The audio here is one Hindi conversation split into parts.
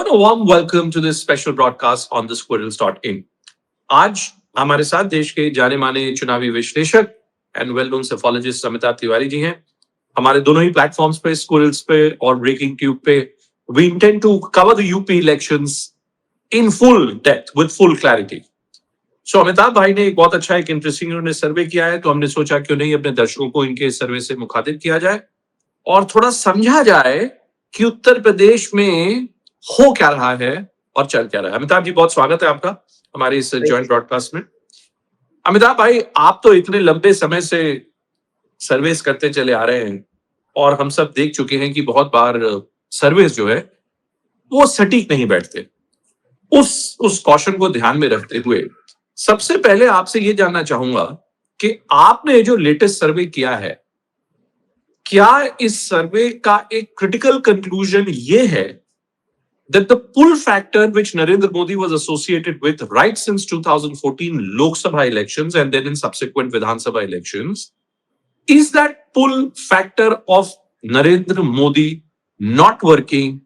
everyone, a warm welcome to this special broadcast on the squirrels.in. आज हमारे साथ देश के जाने माने चुनावी विश्लेषक and well known psephologist Amitabh Tiwari ji हैं। हमारे दोनों ही प्लेटफॉर्म्स पे, स्क्विरल्स पे और ब्रेकिंग ट्यूब पे, we intend to cover the UP elections in full depth with full clarity. So Amitabh भाई ने एक बहुत अच्छा एक इंटरेस्टिंग उन्होंने सर्वे किया है, तो हमने सोचा क्यों नहीं अपने दर्शकों को इनके सर्वे से मुखातिब किया जाए और थोड़ा समझा जाए कि उत्तर प्रदेश में हो क्या रहा है और चल क्या रहा है। अमिताभ जी, बहुत स्वागत है आपका हमारे इस जॉइंट ब्रॉडकास्ट में। अमिताभ भाई, आप तो इतने लंबे समय से सर्वेस करते चले आ रहे हैं और हम सब देख चुके हैं कि बहुत बार सर्वेस जो है वो सटीक नहीं बैठते। उस कॉशन को ध्यान में रखते हुए सबसे पहले आपसे ये जानना चाहूंगा कि आपने जो लेटेस्ट सर्वे किया है, क्या इस सर्वे का एक क्रिटिकल कंक्लूजन ये है that the pull factor which Narendra Modi was associated with right since 2014 Lok Sabha elections and then in subsequent Vidhan Sabha elections, is that pull factor of Narendra Modi not working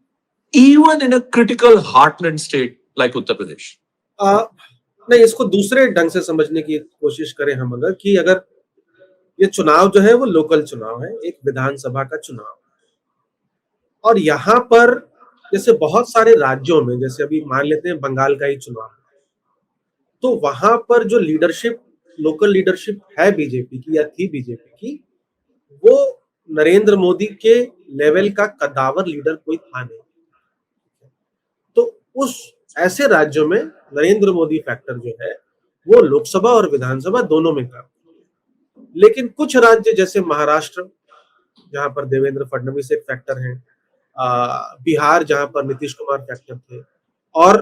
even in a critical heartland state like Uttar Pradesh? नहीं, इसको दूसरे ढंग से समझने की कोशिश करें हम, अगर ये चुनाव जो है वो लोकल चुनाव है, एक विधानसभा का चुनाव, और यहाँ पर जैसे बहुत सारे राज्यों में, जैसे अभी मान लेते हैं बंगाल का ही चुनाव, तो वहां पर जो लीडरशिप, लोकल लीडरशिप है बीजेपी की या थी बीजेपी की, वो नरेंद्र मोदी के लेवल का कद्दावर लीडर कोई था नहीं। तो उस ऐसे राज्यों में नरेंद्र मोदी फैक्टर जो है वो लोकसभा और विधानसभा दोनों में काम। लेकिन कुछ राज्य जैसे महाराष्ट्र, जहां पर देवेंद्र फडणवीस एक फैक्टर हैं, बिहार जहां पर नीतीश कुमार फैक्टर थे, और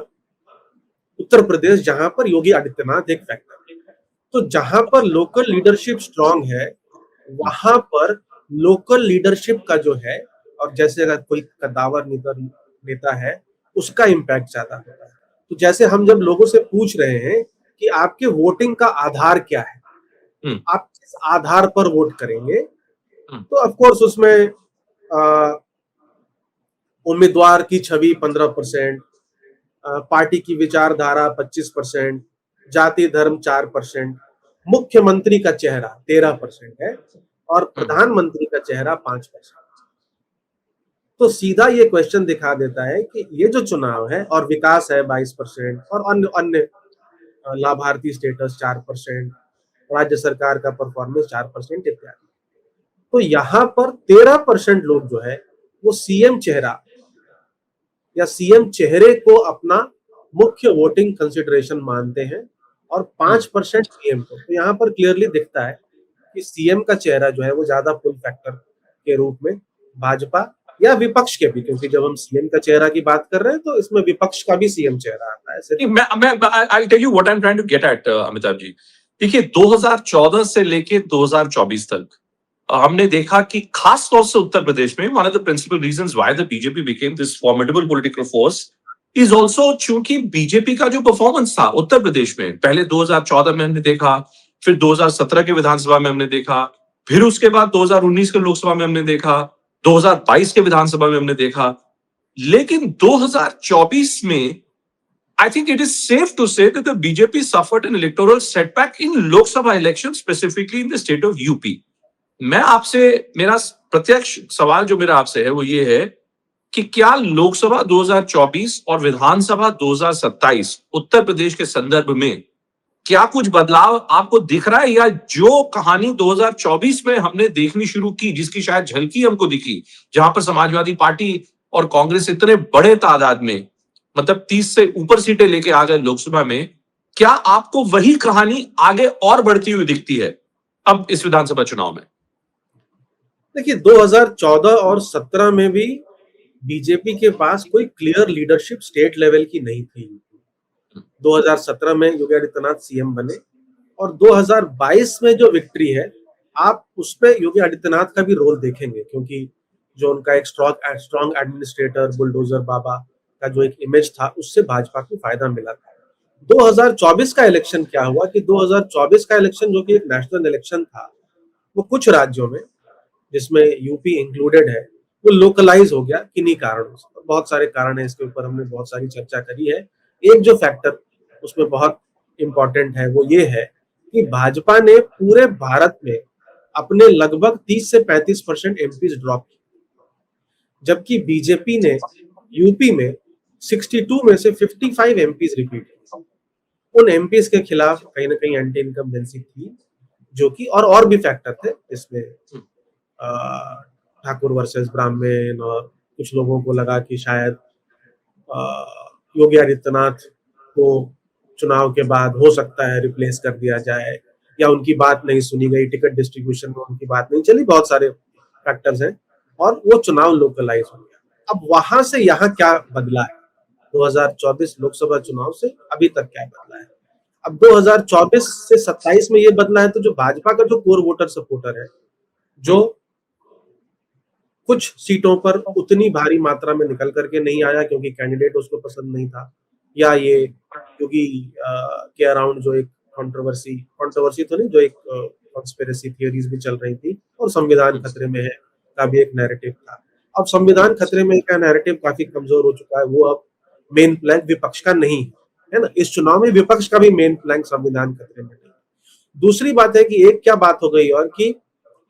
उत्तर प्रदेश जहां पर योगी आदित्यनाथ एक फैक्टर है। तो जहां पर लोकल लीडरशिप स्ट्रांग है वहां पर लोकल लीडरशिप का जो है, और जैसे अगर कोई कद्दावर नेता है उसका इम्पैक्ट ज्यादा होता है। तो जैसे हम जब लोगों से पूछ रहे हैं कि आपके वोटिंग का आधार क्या है, आप किस आधार पर वोट करेंगे, तो ऑफ कोर्स उसमें उम्मीदवार की छवि 15%, पार्टी की विचारधारा 25%, जाति धर्म 4%, मुख्यमंत्री का चेहरा 13% है और प्रधानमंत्री का चेहरा 5%। तो सीधा ये क्वेश्चन दिखा देता है कि ये जो चुनाव है, और विकास है 22% और अन्य लाभार्थी स्टेटस 4%, राज्य सरकार का परफॉर्मेंस 4% इत्यादि। तो यहाँ पर 13% लोग जो है वो सीएम चेहरा या सीएम चेहरे को अपना मुख्य वोटिंग कंसिडरेशन मानते हैं और 5% पीएम को। तो यहाँ पर क्लियरली दिखता है कि सीएम का चेहरा जो है वो ज्यादा पुल फैक्टर के रूप में भाजपा या विपक्ष के भी, क्योंकि जब हम सीएम का चेहरा की बात कर रहे हैं तो इसमें विपक्ष का भी सीएम चेहरा आता है। I'll tell you what I'm trying to get at, Amitabh ji. देखिए, 2014 से लेके 2024 तक हमने देखा कि खास तौर से उत्तर प्रदेश में one of the principal reasons why the BJP became this formidable political force is also चूंकि बीजेपी का जो परफॉर्मेंस था उत्तर प्रदेश में, पहले 2014 में हमने देखा, फिर 2017 के विधानसभा में हमने देखा, फिर उसके बाद 2019 के लोकसभा में हमने देखा, 2022 के विधानसभा में हमने देखा। लेकिन 2024 में I think it is safe to say that the BJP suffered an electoral setback in Lok Sabha elections, specifically in the state of UP. मैं आपसे, मेरा प्रत्यक्ष सवाल जो मेरा आपसे है वो ये है कि क्या लोकसभा 2024 और विधानसभा 2027 उत्तर प्रदेश के संदर्भ में क्या कुछ बदलाव आपको दिख रहा है, या जो कहानी 2024 में हमने देखनी शुरू की, जिसकी शायद झलकी हमको दिखी, जहां पर समाजवादी पार्टी और कांग्रेस इतने बड़े तादाद में, मतलब 30 से ऊपर सीटें लेके आ गए लोकसभा में, क्या आपको वही कहानी आगे और बढ़ती हुई दिखती है अब इस विधानसभा चुनाव में? देखिए, 2014 और 17 में भी बीजेपी के पास कोई क्लियर लीडरशिप स्टेट लेवल की नहीं थी। 2017 में योगी आदित्यनाथ सीएम बने और 2022 में जो विक्ट्री है, आप उसपे योगी आदित्यनाथ का भी रोल देखेंगे, क्योंकि जो उनका एक स्ट्रॉन्ग एडमिनिस्ट्रेटर, बुलडोजर बाबा का जो एक इमेज था, उससे भाजपा को फायदा मिला था। 2024 का इलेक्शन क्या हुआ कि 2024 का इलेक्शन जो कि एक नेशनल इलेक्शन था, वो कुछ राज्यों में, जिसमें यूपी इंक्लूडेड है, वो लोकलाइज हो गया किन्हीं कारणों से। बहुत सारे कारण है, इसके ऊपर हमने बहुत सारी चर्चा करी है। एक जो फैक्टर उसमें बहुत इंपॉर्टेंट है वो ये है कि भाजपा ने पूरे भारत में अपने लगभग 30 से 35% एमपीज ड्रॉप किए, जबकि बीजेपी ने यूपी में 62 में से 55 एमपीज रिपीट किए। उन एमपीज के खिलाफ कहीं ना कहीं एंटी इनकम्बेंसी थी, जो कि और भी फैक्टर थे इसमें। ठाकुर वर्सेस ब्राह्मण, और कुछ लोगों को लगा कि शायद योगी आदित्यनाथ को चुनाव के बाद हो सकता है रिप्लेस कर दिया जाए, या उनकी बात नहीं सुनी गई, टिकट डिस्ट्रीब्यूशन में उनकी बात नहीं चली, बहुत सारे फैक्टर्स हैं, और वो चुनाव लोकलाइज हो गया। अब वहां से यहाँ क्या बदला है 2024 लोकसभा चुनाव से अभी तक क्या बदला है? अब 2024 से 27 में ये बदला है, तो जो भाजपा का जो कोर वोटर सपोर्टर है, जो कुछ सीटों पर उतनी भारी मात्रा में निकल करके नहीं आया क्योंकि कैंडिडेट उसको पसंद नहीं था, या ये क्योंकि के अराउंड जो एक कंट्रोवर्सी तो नहीं, जो एक कॉन्स्पिरेसी थियरीज भी चल रही थी, और संविधान खतरे में है का भी एक नैरेटिव था। अब संविधान खतरे में का नैरेटिव काफी कमजोर हो चुका है, वो अब मेन प्लैंक विपक्ष का नहीं है ना। इस चुनाव में विपक्ष का भी मेन प्लैंक संविधान खतरे में नहीं। दूसरी बात है कि एक क्या बात हो गई, और कि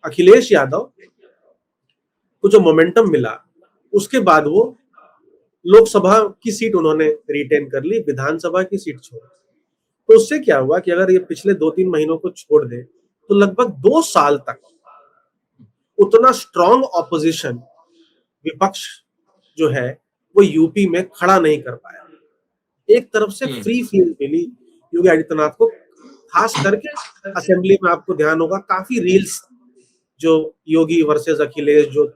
अखिलेश यादव को जो मोमेंटम मिला, उसके बाद वो लोकसभा की सीट उन्होंने रिटेन कर ली, विधानसभा की सीट छोड़। तो उससे क्या हुआ कि अगर ये पिछले 2-3 महीनों को छोड़ दे, तो लगभग 2 साल तक उतना स्ट्रॉन्ग ऑपोजिशन विपक्ष जो है वो यूपी में खड़ा नहीं कर पाया। एक तरफ से फ्री फील्ड मिली योगी आदित्यनाथ को, खास करके असेंबली में आपको ध्यान होगा काफी रील्स जो योगी वर्सेस अखिलेश जो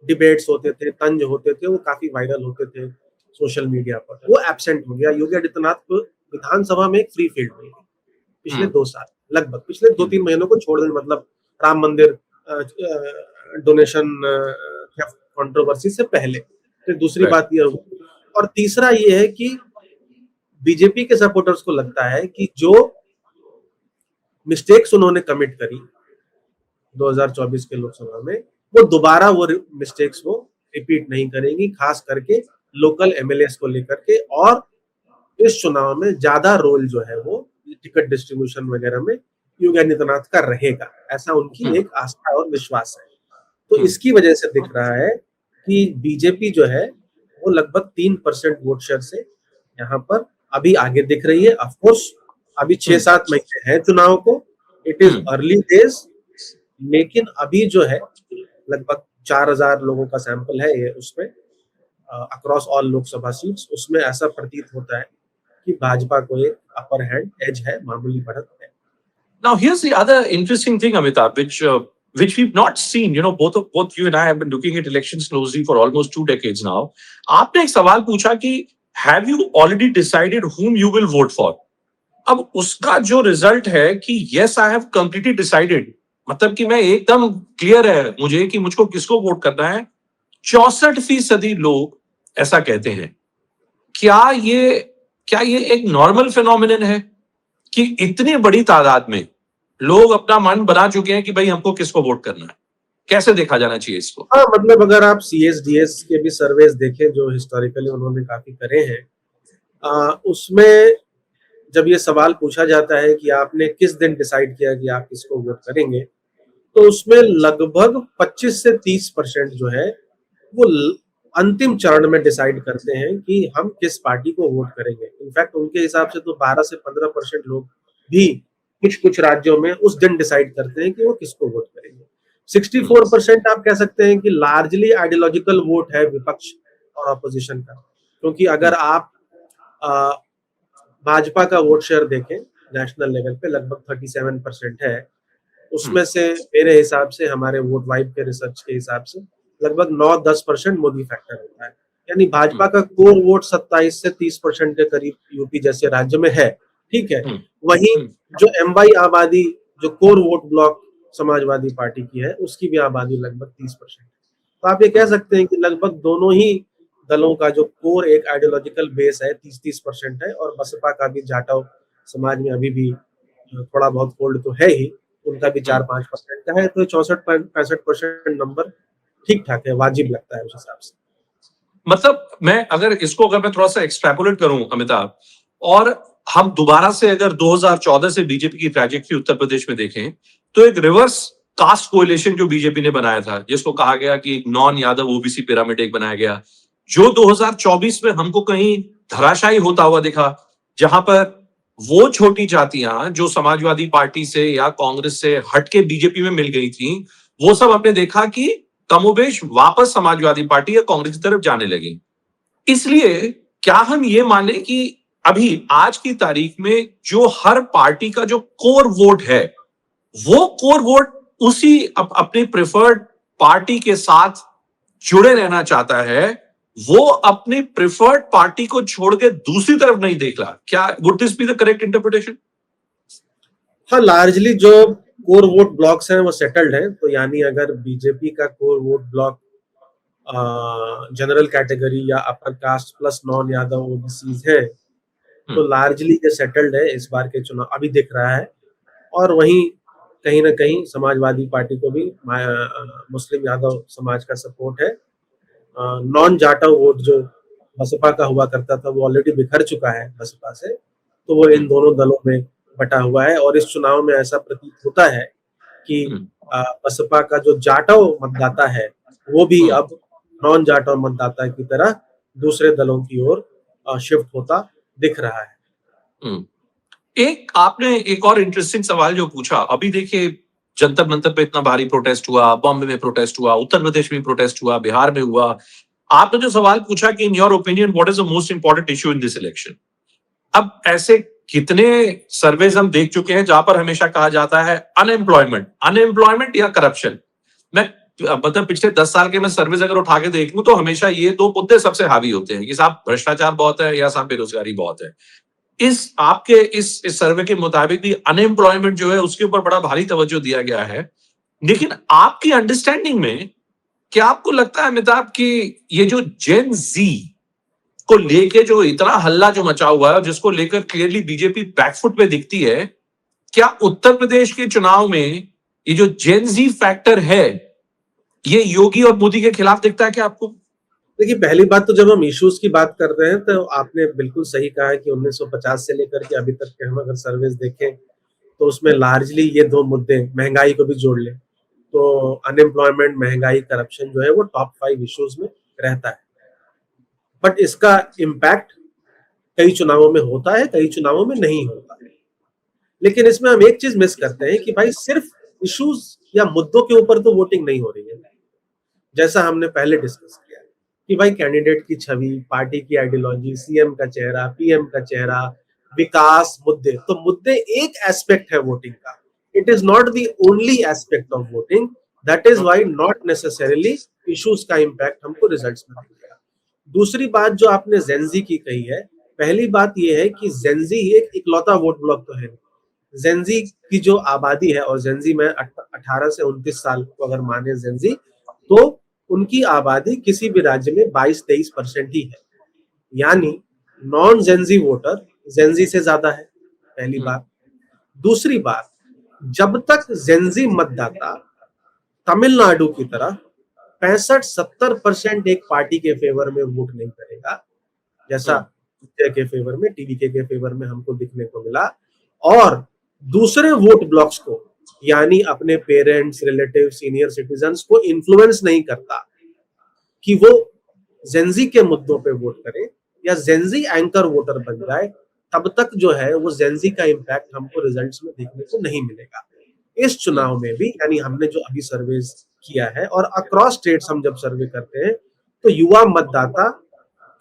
डिबेट्स होते थे, तंज होते थे, वो काफी वायरल होते थे सोशल मीडिया पर। वो एब्सेंट हो गया। योगी आदित्यनाथ को विधानसभा में एक फ्री फील्ड मिली पिछले 2 साल, लगभग पिछले 2-3 महीनों को छोड़ दें, मतलब राम मंदिर डोनेशन कंट्रोवर्सी से पहले। फिर दूसरी बात ये होगी, और तीसरा ये है कि बीजेपी के सपोर्टर्स को लगता है कि जो मिस्टेक्स उन्होंने कमिट करी 2024 के लोकसभा में, वो दोबारा वो मिस्टेक्स वो रिपीट नहीं करेंगी, खास करके लोकल एमएलएस को लेकर के। और इस चुनाव में ज्यादा रोल जो है वो टिकट डिस्ट्रीब्यूशन वगैरह में योगी आदित्यनाथ का रहेगा, ऐसा उनकी एक आस्था और विश्वास है। तो इसकी वजह से दिख रहा है कि बीजेपी जो है वो लगभग 3% वोट शेयर से यहाँ पर अभी आगे दिख रही है। ऑफ कोर्स अभी 6-7 महीने हैं चुनाव को, इट इज अर्ली डेज, लेकिन अभी जो है लगभग 4000 लोगों का सैंपल है ये, उसमें अक्रॉस ऑल लोकसभा सीट्स, उसमें ऐसा प्रतीत होता है कि भाजपा को एक अपर हैंड एज है, मामूली बढ़त है। Now here's the other interesting thing, Amitabh, which we've not seen. You know, both you and I have been looking at elections closely for almost 2 decades now. आपने एक सवाल पूछा कि have you already decided whom you will vote for? अब उसका जो रिजल्ट है कि yes, I have completely decided. मतलब कि मैं एकदम क्लियर है मुझे कि मुझको किसको वोट करना है। 64% लोग ऐसा कहते हैं। क्या ये एक नॉर्मल फिनोमिनन है कि इतनी बड़ी तादाद में लोग अपना मन बना चुके हैं कि भाई हमको किसको वोट करना है? कैसे देखा जाना चाहिए इसको? हाँ, मतलब अगर आप CSDS के भी सर्वेस देखें जो हिस्टोरिकली उन्होंने काफी करे हैं, उसमें जब ये सवाल पूछा जाता है कि आपने किस दिन डिसाइड किया कि आप किसको वोट करेंगे, तो उसमें लगभग 25 से 30% जो है वो अंतिम चरण में डिसाइड करते हैं कि हम किस पार्टी को वोट करेंगे। इनफैक्ट उनके हिसाब से तो 12 से 15% लोग भी कुछ राज्यों में उस दिन डिसाइड करते हैं कि वो किसको वोट करेंगे। 64% आप कह सकते हैं कि लार्जली आइडियोलॉजिकल वोट है विपक्ष और ऑपोजिशन का, क्योंकि अगर आप भाजपा का वोट शेयर देखें नेशनल लेवल पे लगभग 37% है, उसमें से मेरे हिसाब से, हमारे वोट वाइब के रिसर्च के हिसाब से लगभग 9-10% मोदी फैक्टर होता है। यानी भाजपा का कोर वोट 27 से 30% के करीब यूपी जैसे राज्य में है, ठीक है। वहीं जो एमवाई आबादी, जो core vote block Samajwadi party की है, उसकी भी आबादी लगभग 30%। तो आप ये कह सकते हैं कि लगभग दोनों ही दलों का जो कोर एक आइडियोलॉजिकल बेस है 30-30% है, और बसपा का भी जाटव समाज में अभी भी थोड़ा बहुत होल्ड तो है ही, उनका भी 4-5% का है। तो 64-65% नंबर ठीक ठाक है, वाजिब लगता है उस हिसाब से। मतलब अगर मैं थोड़ा सा एक्सट्रैपोलेट करूं अमिताभ, और हम दोबारा से अगर 2014 से बीजेपी की ट्रैजेक्टरी उत्तर प्रदेश में देखें, तो एक रिवर्स कास्ट कोएलिशन जो बीजेपी ने बनाया था, जिसको कहा गया कि एक नॉन यादव ओबीसी पिरामिड एक बनाया गया, जो 2024 में हमको कहीं धराशायी होता हुआ दिखा, जहां पर वो छोटी जातियां जो समाजवादी पार्टी से या कांग्रेस से हटके बीजेपी में मिल गई थी, वो सब हमने देखा कि कमोबेश वापस समाजवादी पार्टी या कांग्रेस की तरफ जाने लगी। इसलिए क्या हम ये माने कि अभी आज की तारीख में जो हर पार्टी का जो कोर वोट है, वो कोर वोट उसी अपनी प्रेफर्ड पार्टी के साथ जुड़े रहना चाहता है, वो अपनी प्रेफर्ड पार्टी को छोड़ के दूसरी तरफ नहीं देख रहा? क्या would this be the correct interpretation? हाँ, लार्जली जो कोर वोट ब्लॉक्स हैं वो सेटल्ड हैं, तो यानी अगर बीजेपी का core vote block general category या upper caste plus non Yadav OBCs है, तो लार्जली ये सेटल्ड है इस बार के चुनाव अभी दिख रहा है। और वहीं कहीं ना कहीं समाजवादी पार्टी को भी मुस्लिम यादव समाज का सपोर्ट है। नॉन जाटव वोट जो बसपा का हुआ करता था वो ऑलरेडी बिखर चुका है बसपा से, तो वो इन दोनों दलों में बटा हुआ है। और इस चुनाव में ऐसा प्रतीत होता है कि बसपा का जो जाटव मतदाता है वो भी अब नॉन जाटव मतदाता की तरह दूसरे दलों की ओर शिफ्ट होता दिख रहा है। आपने एक और इंटरेस्टिंग सवाल जो पूछा, अभी देखिए जंतर मंतर पे इतना भारी प्रोटेस्ट हुआ, बॉम्बे में प्रोटेस्ट हुआ, उत्तर प्रदेश में प्रोटेस्ट हुआ, बिहार में हुआ। आपने जो सवाल पूछा कि in your opinion what is the most important issue in this election, अब ऐसे कितने सर्वेज हम देख चुके हैं जहां पर हमेशा कहा जाता है अनएम्प्लॉयमेंट या करप्शन। मैं मतलब पिछले 10 साल के मैं सर्वेज अगर उठा के देख लूं तो हमेशा ये दो मुद्दे सबसे हावी होते हैं कि साहब भ्रष्टाचार बहुत है या साहब बेरोजगारी बहुत है। इस सर्वे के मुताबिक भी अनएम्प्लॉयमेंट जो है उसके ऊपर बड़ा भारी तवज्जो दिया गया है। लेकिन आपकी अंडरस्टैंडिंग में क्या आपको लगता है अमिताभ कि ये जो जेन जी को लेके जो इतना हल्ला जो मचा हुआ है, जिसको लेकर क्लियरली बीजेपी बैकफुट पे दिखती है, क्या उत्तर प्रदेश के चुनाव में ये जो जेन जी फैक्टर है, ये योगी और मोदी के खिलाफ दिखता है क्या आपको? देखिए, पहली बात तो जब हम इश्यूज की बात करते हैं तो आपने बिल्कुल सही कहा है कि 1950 से लेकर के अभी तक के हम अगर सर्विस देखें तो उसमें लार्जली ये दो मुद्दे, महंगाई को भी जोड़ लें तो अनएम्प्लॉयमेंट, महंगाई, करप्शन जो है वो टॉप 5 इश्यूज में रहता है। बट इसका इम्पैक्ट कई चुनावों में होता है, कई चुनावों में नहीं होता है। लेकिन इसमें हम एक चीज मिस करते हैं कि भाई सिर्फ इश्यूज या मुद्दों के ऊपर तो वोटिंग नहीं हो रही है। जैसा हमने पहले डिस्कस किया कि भाई कैंडिडेट की छवि, पार्टी की आइडियोलॉजी, सीएम का चेहरा, पीएम का चेहरा, विकास, मुद्दे, तो मुद्दे एक एस्पेक्ट है वोटिंग का। It is not the only aspect of voting. That is why not necessarily issues का इम्पैक्ट हमको रिजल्ट्स में दिखेगा। दूसरी बात जो आपने जेनजी की कही है, पहली बात यह है कि जेनजी एक इकलौता वोट ब्लॉक तो है। जेनजी की जो आबादी है, और जेनजी में 18 से 29 साल को अगर माने जेनजी, तो उनकी आबादी किसी भी राज्य में 22-23% ही है। यानी नॉन जेनजी वोटर जेनजी से ज्यादा है, पहली बात। दूसरी बात, जब तक जेनजी मतदाता तमिलनाडु की तरह 65-70% एक पार्टी के फेवर में वोट नहीं करेगा, जैसा के फेवर में, टीवीके के फेवर में हमको दिखने को मिला, और दूसरे वोट ब्लॉक्स को यानी अपने पेरेंट्स, रिलेटिव, सीनियर सिटीजन्स को इन्फ्लुएंस नहीं करता कि वो जेनजी के मुद्दों पे वोट करें या जेनजी एंकर वोटर बन जाए, तब तक जो है वो जेनजी का इम्पैक्ट हमको रिजल्ट्स में देखने को नहीं मिलेगा। इस चुनाव में भी, यानी हमने जो अभी सर्वेज किया है और अक्रॉस स्टेट्स हम जब सर्वे करते हैं, तो युवा मतदाता,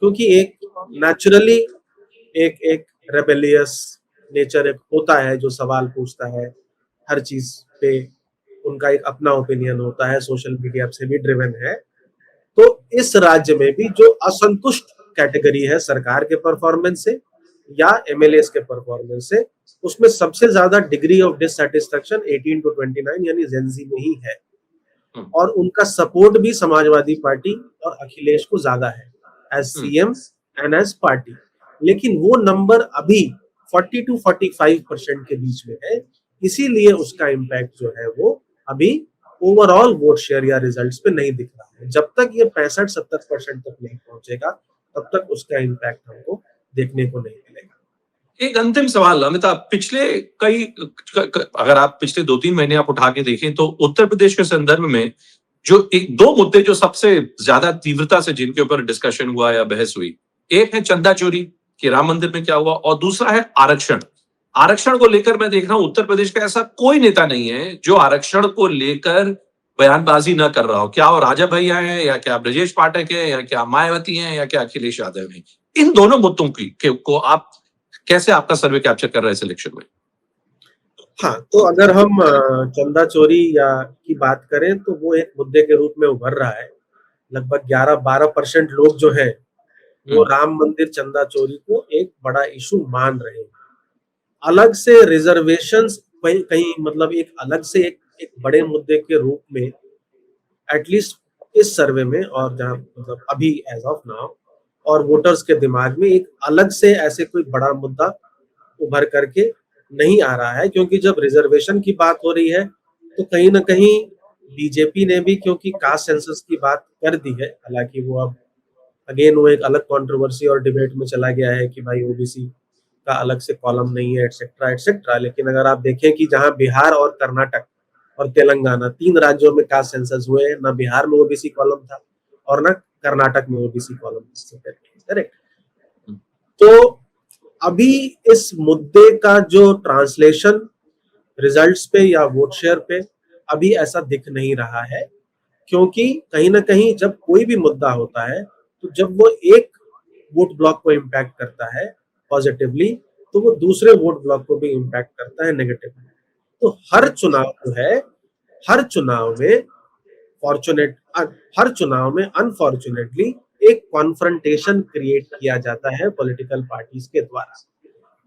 क्योंकि एक नेचुरली एक रेबेलियस नेचर एक होता है जो सवाल पूछता है, हर चीज पे उनका एक अपना ओपिनियन होता है, सोशल मीडिया से भी ड्रिवन है। तो इस राज्य में भी जो असंतुष्ट कैटेगरी है सरकार के परफॉर्मेंस से या एमएलएस के परफॉर्मेंस से, उसमें सबसे ज्यादा डिग्री ऑफ डिससैटिस्फैक्शन 18 to 29 यानी जेनजी में ही है। और उनका सपोर्ट भी समाजवादी पार्टी और अखिलेश को ज्यादा है as CM and as party. लेकिन वो नंबर अभी 40 to 45% के बीच में है, इसीलिए उसका इम्पैक्ट जो है वो अभी ओवरऑल वोट शेयर या रिजल्ट्स पे नहीं दिख रहा है। जब तक ये 65-70% तक नहीं पहुंचेगा, तब तक उसका इम्पैक्ट हमको देखने को नहीं मिलेगा। एक अंतिम सवाल अमिताभ, पिछले अगर आप पिछले 2-3 महीने आप उठा के देखें तो उत्तर प्रदेश के संदर्भ में जो एक दो मुद्दे जो सबसे ज्यादा तीव्रता से जिनके ऊपर डिस्कशन हुआ या बहस हुई, एक है चंदा चोरी कि राम मंदिर में क्या हुआ, और दूसरा है आरक्षण। आरक्षण को लेकर मैं देख रहा हूं उत्तर प्रदेश का ऐसा कोई नेता नहीं है जो आरक्षण को लेकर बयानबाजी न कर रहा हो। क्या वो राजा भैया हैं, या क्या ब्रजेश पाठक है, या क्या मायावती हैं, या क्या अखिलेश यादव हैं। इन दोनों मुद्दों को आप कैसे, आपका सर्वे कैप्चर कर रहा है सिलेक्शन में? हाँ, तो अगर हम चंदा चोरी या की बात करें तो वो एक मुद्दे के रूप में उभर रहा है। लगभग 11-12% लोग जो है वो राम मंदिर चंदा चोरी को एक बड़ा इशू मान रहे हैं। अलग से रिजर्वेशंस कहीं कहीं मतलब एक अलग से एक बड़े मुद्दे के रूप में एटलीस्ट इस सर्वे में, और जहां मतलब अभी एज ऑफ नाउ और वोटर्स के दिमाग में एक अलग से ऐसे कोई बड़ा मुद्दा उभर करके नहीं आ रहा है। क्योंकि जब रिजर्वेशन की बात हो रही है तो कहीं ना कहीं बीजेपी ने भी क्योंकि कास्ट सेंसस की बात कर दी है, हालांकि वो अब अगेन वो एक अलग कंट्रोवर्सी और डिबेट में चला गया है कि भाई ओबीसी का अलग से कॉलम नहीं है एटसेट्रा एटसेट्रा। लेकिन अगर आप देखें कि जहां बिहार और कर्नाटक और तेलंगाना 3 राज्यों में कास्ट सेंसस हुए हैं, ना बिहार में ओबीसी कॉलम था और ना कर्नाटक में ओबीसी कॉलम था, करेक्ट। तो अभी इस मुद्दे का जो ट्रांसलेशन रिजल्ट्स पे या वोट शेयर पे अभी ऐसा दिख नहीं रहा है। क्योंकि कहीं ना कहीं जब कोई भी मुद्दा होता है तो जब वो एक वोट ब्लॉक को इम्पैक्ट करता है पॉजिटिवली, तो वो दूसरे वोट ब्लॉक को भी इम्पैक्ट करता है नेगेटिवली। तो हर चुनाव जो है, हर चुनाव में हर चुनाव में अनफॉर्चुनेटली एक कॉन्फ्रंटेशन क्रिएट किया जाता है पॉलिटिकल पार्टीज के द्वारा।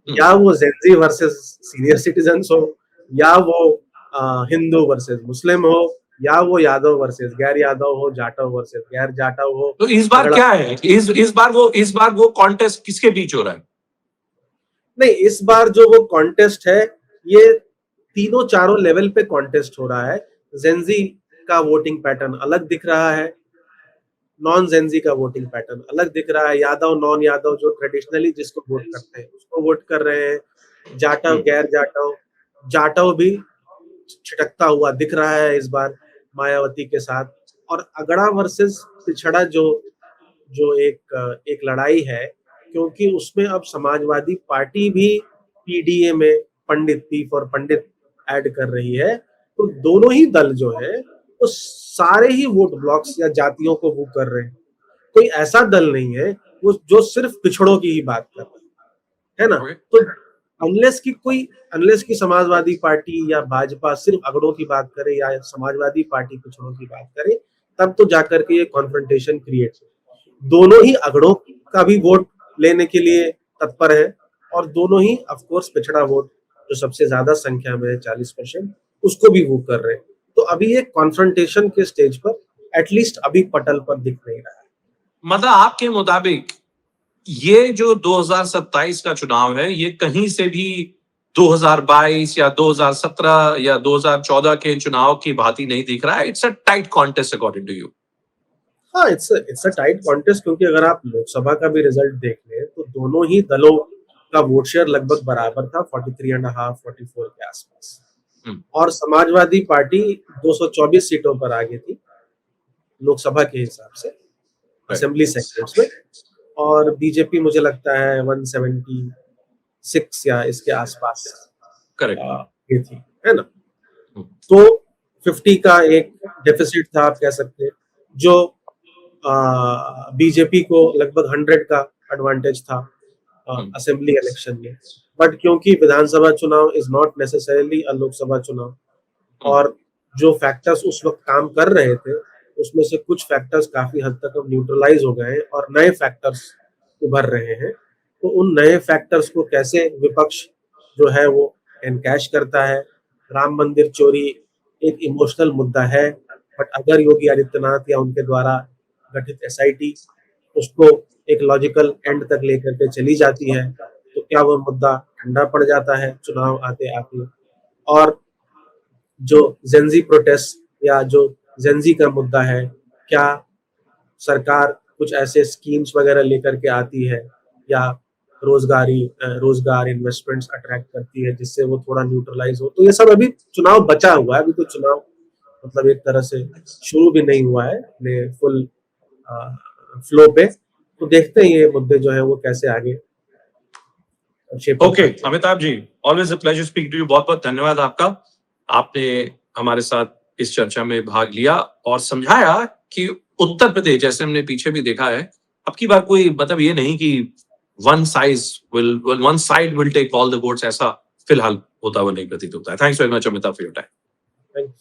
या वो जेनजी वर्सेस सीनियर सिटीजन्स हो, या वो हिंदू वर्सेस मुस्लिम हो, या वो यादव वर्सेस गैर यादव हो, जाटव वर्सेस गैर जाटव हो। तो इस बार क्या है, इस बार वो कॉन्टेस्ट किसके बीच हो रहा है? नहीं, इस बार जो वो कॉन्टेस्ट है ये तीनों चारों लेवल पे कॉन्टेस्ट हो रहा है। जेनजी का वोटिंग पैटर्न अलग दिख रहा है, नॉन जेनजी का वोटिंग पैटर्न अलग दिख रहा है। यादव नॉन यादव जो ट्रेडिशनली जिसको वोट करते हैं उसको वोट कर रहे हैं, जाटव गैर जाटव, जाटव भी छिटकता हुआ दिख रहा है इस बार मायावती के साथ। और अगड़ा वर्सेस पिछड़ा जो जो एक लड़ाई है, क्योंकि उसमें अब समाजवादी पार्टी भी पीडीए में पंडित पी फॉर पंडित ऐड कर रही है। तो दोनों ही दल जो है वो सारे ही वोट ब्लॉक्स या जातियों को वो कर रहे हैं। कोई ऐसा दल नहीं है वो जो सिर्फ पिछड़ों की ही बात कर रहा है ना। तो अनलेस की समाजवादी पार्टी या भाजपा सिर्फ अगड़ों की बात करे या समाजवादी पार्टी पिछड़ों की बात करे, तब तो जाकर के ये कॉन्फ्रंटेशन क्रिएट हो। दोनों ही अगड़ों का भी वोट लेने के लिए तत्पर है, और दोनों ही ऑफ कोर्स पिछड़ा वोट जो सबसे ज्यादा संख्या में है 40%, उसको भी वो कर रहे हैं। तो अभी ये कॉन्फ्रंटेशन के स्टेज पर एटलीस्ट अभी पटल पर दिख नहीं रहा है। मतलब आपके मुताबिक ये जो 2027 का चुनाव है ये कहीं से भी 2022 या 2017 या 2014 के चुनाव की भांति नहीं दिख रहा है। It's a tight contest according to you? हाँ, इट्स अ टाइट कॉन्टेस्ट, क्योंकि अगर आप लोकसभा का भी रिजल्ट देख लें तो दोनों ही दलों का वोट शेयर लगभग बराबर था, 43.5-44 के आसपास। और समाजवादी पार्टी 224 सीटों पर आगे थी लोकसभा के हिसाब से असेंबली सेगमेंट्स में, और बीजेपी मुझे लगता है 176 या इसके आसपास करेक्ट ये थी, है ना। तो 50 का एक डेफिसिट था आप कह सकते हैं, जो बीजेपी को लगभग 100 का एडवांटेज था असेंबली इलेक्शन में। बट क्योंकि विधानसभा चुनाव इज नॉट नेसेसरीली अ लोकसभा चुनाव, और जो फैक्टर्स उस वक्त काम कर रहे थे उसमें से कुछ फैक्टर्स काफी हद तक अब न्यूट्रलाइज हो गए हैं और नए फैक्टर्स उभर रहे हैं। तो उन नए फैक्टर्स को कैसे विपक्ष जो है वो एनकैश करता है। राम मंदिर चोरी एक इमोशनल मुद्दा है, बट अगर योगी आदित्यनाथ या उनके द्वारा गठित एसआईटी उसको एक लॉजिकल एंड तक लेकर के चली जाती है तो क्या वो मुद्दा ठंडा पड़ जाता है चुनाव आते आते। और जो जेनजी प्रोटेस्ट या जो जेनजी का मुद्दा है, क्या सरकार कुछ ऐसे स्कीम्स वगैरह लेकर के आती है या रोजगार इन्वेस्टमेंट्स अट्रैक्ट करती है जिससे वो थोड़ा न्यूट्रलाइज हो। तो ये सब अभी चुनाव बचा हुआ है, अभी तो चुनाव मतलब एक तरह से शुरू भी नहीं हुआ है अपने फुल फ्लो पे। तो देखते हैं ये मुद्दे जो है वो कैसे आगे शेप अप ओके करते हैं। Amitabh ji, always a pleasure speak to you. बहुत बहुत धन्यवाद आपका, आपने हमारे साथ इस चर्चा में भाग लिया और समझाया कि उत्तर प्रदेश, जैसे हमने पीछे भी देखा है, अब की बार कोई मतलब ये नहीं कि one side will take all the votes, ऐसा फिलहाल होता हुआ नहीं प्रतीत होता है। Thanks very much Amitabh for your time. Thank